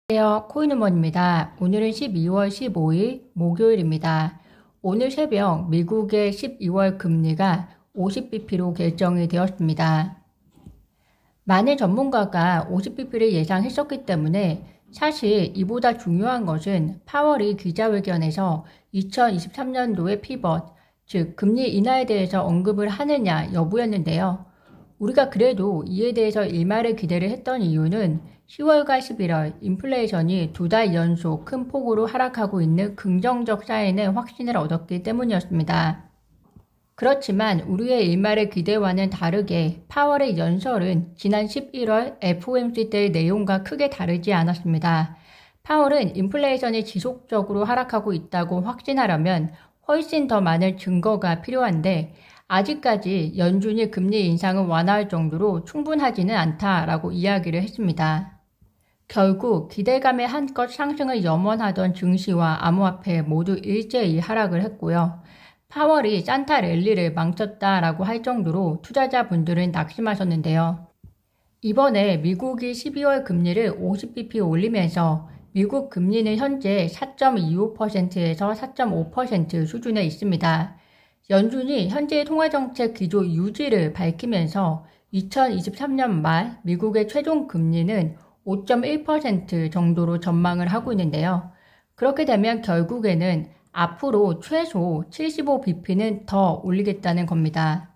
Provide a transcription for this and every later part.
안녕하세요. 코인우먼입니다. 오늘은 12월 15일 목요일입니다. 오늘 새벽 미국의 12월 금리가 50bp로 결정이 되었습니다. 많은 전문가가 50bp를 예상했었기 때문에 사실 이보다 중요한 것은 파월이 기자회견에서 2023년도의 피벗, 즉 금리 인하에 대해서 언급을 하느냐 여부였는데요. 우리가 그래도 이에 대해서 일말의 기대를 했던 이유는 10월과 11월 인플레이션이 2달 연속 큰 폭으로 하락하고 있는 긍정적 사인의 확신을 얻었기 때문이었습니다. 그렇지만 우리의 일말의 기대와는 다르게 파월의 연설은 지난 11월 FOMC 때의 내용과 크게 다르지 않았습니다. 파월은 인플레이션이 지속적으로 하락하고 있다고 확신하려면 훨씬 더 많은 증거가 필요한데 아직까지 연준이 금리 인상을 완화할 정도로 충분하지는 않다라고 이야기를 했습니다. 결국 기대감에 한껏 상승을 염원하던 증시와 암호화폐 모두 일제히 하락을 했고요. 파월이 산타 랠리를 망쳤다라고 할 정도로 투자자분들은 낙심하셨는데요. 이번에 미국이 12월 금리를 50bp 올리면서 미국 금리는 현재 4.25%에서 4.5% 수준에 있습니다. 연준이 현재의 통화정책 기조 유지를 밝히면서 2023년 말 미국의 최종 금리는 5.1% 정도로 전망을 하고 있는데요. 그렇게 되면 결국에는 앞으로 최소 75bp는 더 올리겠다는 겁니다.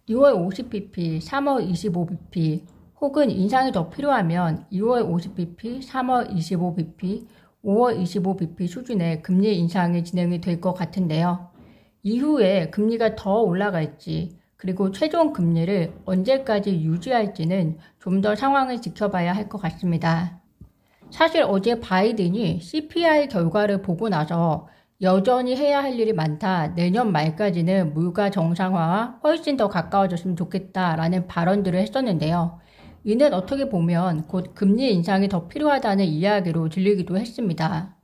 2월 50bp, 3월 25bp, 혹은 인상이 더 필요하면 2월 50bp, 3월 25bp, 5월 25bp 수준의 금리 인상이 진행이 될 것 같은데요. 이후에 금리가 더 올라갈지 그리고 최종 금리를 언제까지 유지할지는 좀 더 상황을 지켜봐야 할 것 같습니다. 사실 어제 바이든이 CPI 결과를 보고 나서 여전히 해야 할 일이 많다. 내년 말까지는 물가 정상화와 훨씬 더 가까워졌으면 좋겠다라는 발언들을 했었는데요. 이는 어떻게 보면 곧 금리 인상이 더 필요하다는 이야기로 들리기도 했습니다.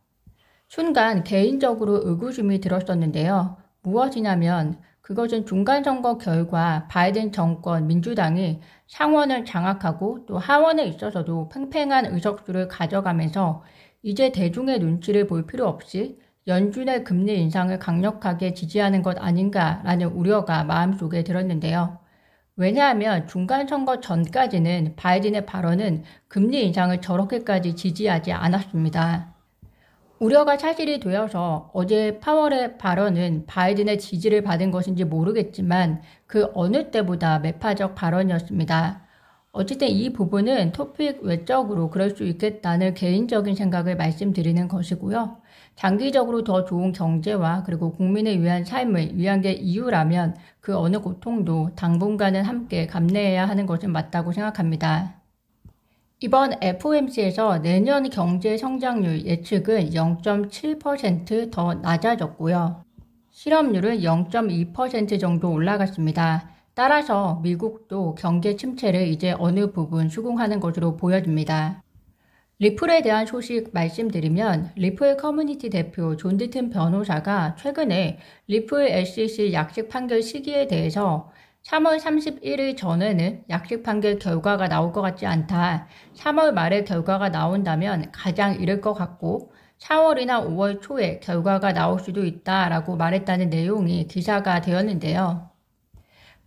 순간 개인적으로 의구심이 들었었는데요. 무엇이냐면 그것은 중간선거 결과 바이든 정권 민주당이 상원을 장악하고 또 하원에 있어서도 팽팽한 의석수를 가져가면서 이제 대중의 눈치를 볼 필요 없이 연준의 금리 인상을 강력하게 지지하는 것 아닌가라는 우려가 마음속에 들었는데요. 왜냐하면 중간선거 전까지는 바이든의 발언은 금리 인상을 저렇게까지 지지하지 않았습니다. 우려가 사실이 되어서 어제 파월의 발언은 바이든의 지지를 받은 것인지 모르겠지만 그 어느 때보다 매파적 발언이었습니다. 어쨌든 이 부분은 토픽 외적으로 그럴 수 있겠다는 개인적인 생각을 말씀드리는 것이고요. 장기적으로 더 좋은 경제와 그리고 국민을 위한 삶을 위한 게 이유라면 그 어느 고통도 당분간은 함께 감내해야 하는 것은 맞다고 생각합니다. 이번 FOMC에서 내년 경제 성장률 예측은 0.7% 더 낮아졌고요. 실업률은 0.2% 정도 올라갔습니다. 따라서 미국도 경제 침체를 이제 어느 부분 수긍하는 것으로 보여집니다. 리플에 대한 소식 말씀드리면 리플 커뮤니티 대표 존 디튼 변호사가 최근에 리플 SEC 약식 판결 시기에 대해서 3월 31일 전에는 약식 판결 결과가 나올 것 같지 않다. 3월 말에 결과가 나온다면 가장 이를 것 같고 4월이나 5월 초에 결과가 나올 수도 있다라고 말했다는 내용이 기사가 되었는데요.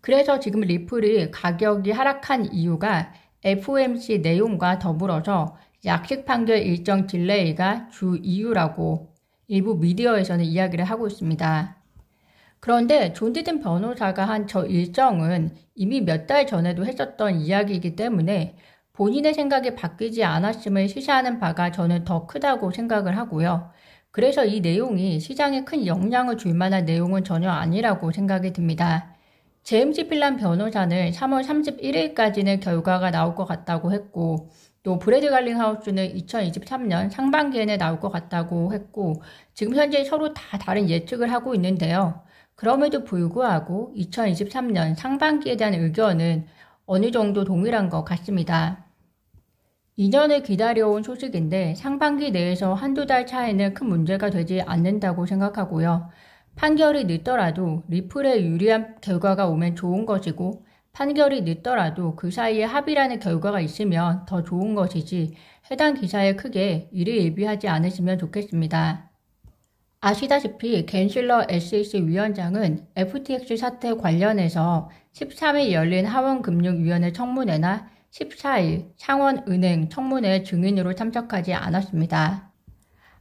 그래서 지금 리플이 가격이 하락한 이유가 FOMC 내용과 더불어서 약식 판결 일정 딜레이가 주 이유라고 일부 미디어에서는 이야기를 하고 있습니다. 그런데 존 디든 변호사가 한 저 일정은 이미 몇 달 전에도 했었던 이야기이기 때문에 본인의 생각이 바뀌지 않았음을 시사하는 바가 저는 더 크다고 생각을 하고요. 그래서 이 내용이 시장에 큰 영향을 줄 만한 내용은 전혀 아니라고 생각이 듭니다. 제임스 필란 변호사는 3월 31일까지는 결과가 나올 것 같다고 했고 또 브래드 갈링하우스는 2023년 상반기에는 나올 것 같다고 했고 지금 현재 서로 다 다른 예측을 하고 있는데요. 그럼에도 불구하고 2023년 상반기에 대한 의견은 어느 정도 동일한 것 같습니다. 2년을 기다려온 소식인데 상반기 내에서 한두 달 차이는 큰 문제가 되지 않는다고 생각하고요. 판결이 늦더라도 리플에 유리한 결과가 오면 좋은 것이고 판결이 늦더라도 그 사이에 합의라는 결과가 있으면 더 좋은 것이지 해당 기사에 크게 일희일비하지 않으시면 좋겠습니다. 아시다시피 겐실러 SEC 위원장은 FTX 사태 관련해서 13일 열린 하원금융위원회 청문회나 14일 상원은행 청문회 증인으로 참석하지 않았습니다.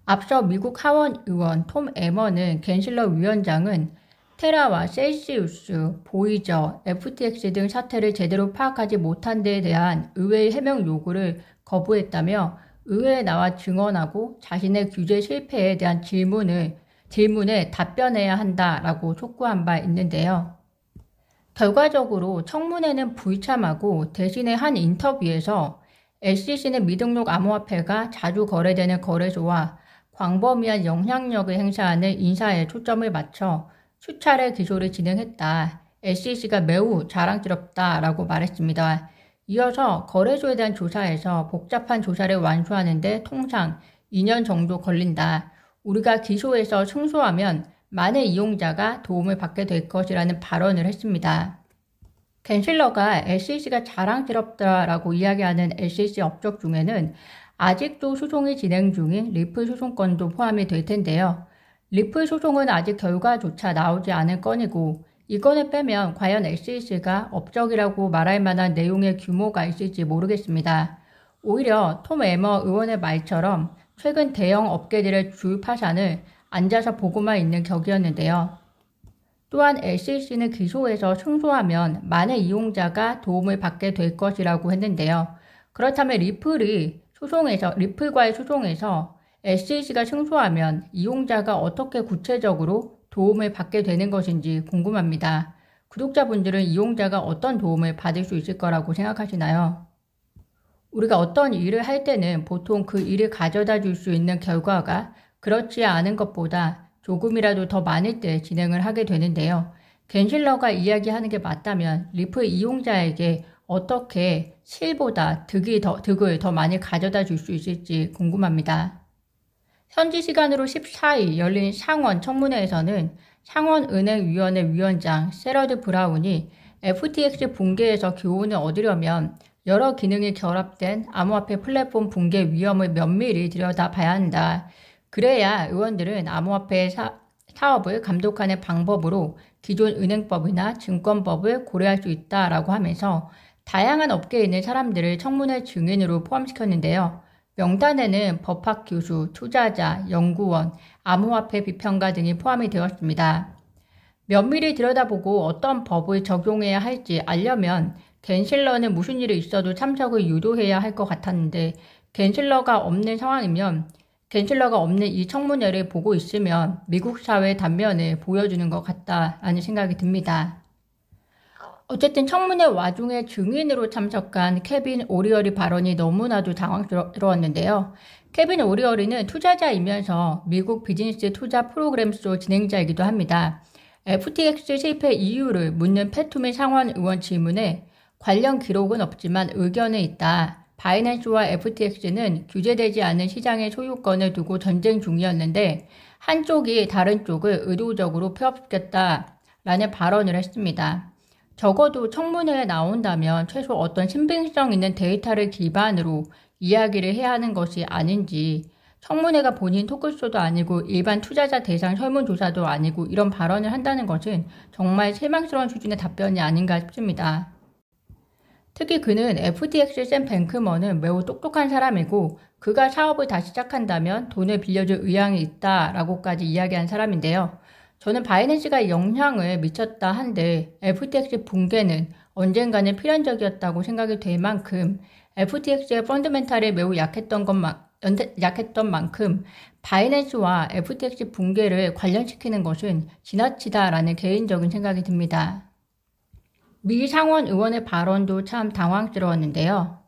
앞서 미국 하원의원 톰 에머는 겐실러 위원장은 테라와 셀시우스, 보이저, FTX 등 사태를 제대로 파악하지 못한 데에 대한 의회의 해명 요구를 거부했다며 의회에 나와 증언하고 자신의 규제 실패에 대한 질문에 답변해야 한다라고 촉구한 바 있는데요. 결과적으로 청문회는 불참하고 대신에 한 인터뷰에서 SEC는 미등록 암호화폐가 자주 거래되는 거래소와 광범위한 영향력을 행사하는 인사에 초점을 맞춰 수차례 기소를 진행했다. SEC가 매우 자랑스럽다라고 말했습니다. 이어서 거래소에 대한 조사에서 복잡한 조사를 완수하는 데 통상 2년 정도 걸린다. 우리가 기소해서 승소하면 많은 이용자가 도움을 받게 될 것이라는 발언을 했습니다. 겐실러가 SEC가 자랑스럽다라고 이야기하는 SEC 업적 중에는 아직도 소송이 진행 중인 리플 소송건도 포함이 될 텐데요. 리플 소송은 아직 결과조차 나오지 않은 건이고 이 건을 빼면 과연 SEC가 업적이라고 말할 만한 내용의 규모가 있을지 모르겠습니다. 오히려 톰 에머 의원의 말처럼 최근 대형 업계들의 줄 파산을 앉아서 보고만 있는 격이었는데요. 또한 SEC는 기소해서 승소하면 많은 이용자가 도움을 받게 될 것이라고 했는데요. 그렇다면 리플과의 소송에서 SEC가 승소하면 이용자가 어떻게 구체적으로 도움을 받게 되는 것인지 궁금합니다. 구독자분들은 이용자가 어떤 도움을 받을 수 있을 거라고 생각하시나요? 우리가 어떤 일을 할 때는 보통 그 일을 가져다 줄 수 있는 결과가 그렇지 않은 것보다 조금이라도 더 많을 때 진행을 하게 되는데요. 겐실러가 이야기하는 게 맞다면 리플 이용자에게 어떻게 실보다 득을 더 많이 가져다 줄 수 있을지 궁금합니다. 현지 시간으로 14일 열린 상원 청문회에서는 상원은행위원회 위원장 세러드 브라운이 FTX 붕괴에서 교훈을 얻으려면 여러 기능이 결합된 암호화폐 플랫폼 붕괴 위험을 면밀히 들여다봐야 한다. 그래야 의원들은 암호화폐 사업을 감독하는 방법으로 기존 은행법이나 증권법을 고려할 수 있다라고 하면서 다양한 업계에 있는 사람들을 청문회 증인으로 포함시켰는데요. 명단에는 법학 교수, 투자자, 연구원, 암호화폐 비평가 등이 포함이 되었습니다. 면밀히 들여다보고 어떤 법을 적용해야 할지 알려면 겐실러는 무슨 일이 있어도 참석을 유도해야 할 것 같았는데 겐실러가 없는 이 청문회를 보고 있으면 미국 사회의 단면을 보여주는 것 같다라는 생각이 듭니다. 어쨌든 청문회 와중에 증인으로 참석한 케빈 오리어리 발언이 너무나도 당황스러웠는데요. 케빈 오리어리는 투자자이면서 미국 비즈니스 투자 프로그램쇼 진행자이기도 합니다. FTX 실패 이유를 묻는 패투미 상원 의원 질문에 관련 기록은 없지만 의견은 있다. 바이낸스와 FTX는 규제되지 않은 시장의 소유권을 두고 전쟁 중이었는데 한쪽이 다른 쪽을 의도적으로 폐업시켰다라는 발언을 했습니다. 적어도 청문회에 나온다면 최소 어떤 신빙성 있는 데이터를 기반으로 이야기를 해야 하는 것이 아닌지, 청문회가 본인 토크쇼도 아니고 일반 투자자 대상 설문조사도 아니고 이런 발언을 한다는 것은 정말 실망스러운 수준의 답변이 아닌가 싶습니다. 특히 그는 FTX 샘 뱅크먼은 매우 똑똑한 사람이고 그가 사업을 다시 시작한다면 돈을 빌려줄 의향이 있다라고까지 이야기한 사람인데요. 저는 바이낸스가 영향을 미쳤다 한데 FTX 붕괴는 언젠가는 필연적이었다고 생각이 될 만큼 FTX의 펀더멘탈이 매우 약했던 만큼 바이낸스와 FTX 붕괴를 관련시키는 것은 지나치다라는 개인적인 생각이 듭니다. 미 상원 의원의 발언도 참 당황스러웠는데요.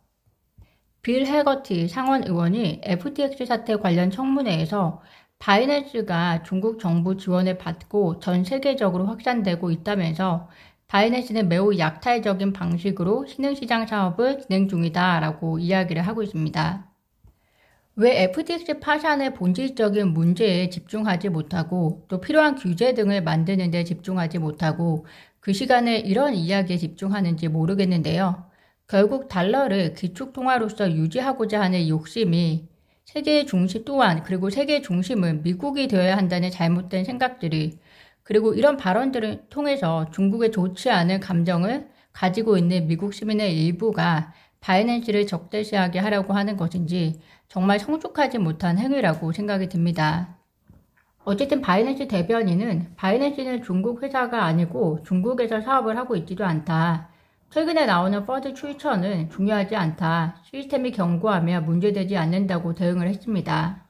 빌 해거티 상원 의원이 FTX 사태 관련 청문회에서 바이낸스가 중국 정부 지원을 받고 전 세계적으로 확산되고 있다면서 바이낸스는 매우 약탈적인 방식으로 신흥시장 사업을 진행 중이다라고 이야기를 하고 있습니다. 왜 FTX 파산의 본질적인 문제에 집중하지 못하고 또 필요한 규제 등을 만드는 데 집중하지 못하고 그 시간에 이런 이야기에 집중하는지 모르겠는데요. 결국 달러를 기축통화로서 유지하고자 하는 욕심이 세계의 중심 또한 그리고 세계의 중심은 미국이 되어야 한다는 잘못된 생각들이 그리고 이런 발언들을 통해서 중국에 좋지 않은 감정을 가지고 있는 미국 시민의 일부가 바이낸스를 적대시하게 하려고 하는 것인지 정말 성숙하지 못한 행위라고 생각이 듭니다. 어쨌든 바이낸스 대변인은 바이낸스는 중국 회사가 아니고 중국에서 사업을 하고 있지도 않다. 최근에 나오는 펀드 출처는 중요하지 않다. 시스템이 견고하며 문제되지 않는다고 대응을 했습니다.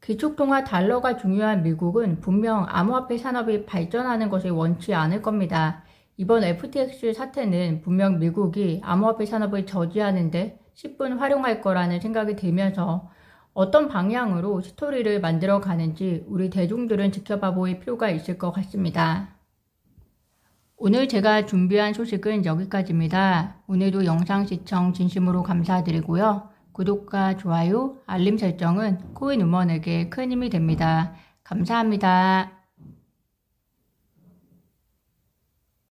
기축통화 달러가 중요한 미국은 분명 암호화폐 산업이 발전하는 것을 원치 않을 겁니다. 이번 FTX 사태는 분명 미국이 암호화폐 산업을 저지하는데 10분 활용할 거라는 생각이 들면서 어떤 방향으로 스토리를 만들어 가는지 우리 대중들은 지켜봐 볼 필요가 있을 것 같습니다. 오늘 제가 준비한 소식은 여기까지입니다. 오늘도 영상 시청 진심으로 감사드리고요. 구독과 좋아요, 알림 설정은 코인 우먼에게 큰 힘이 됩니다. 감사합니다.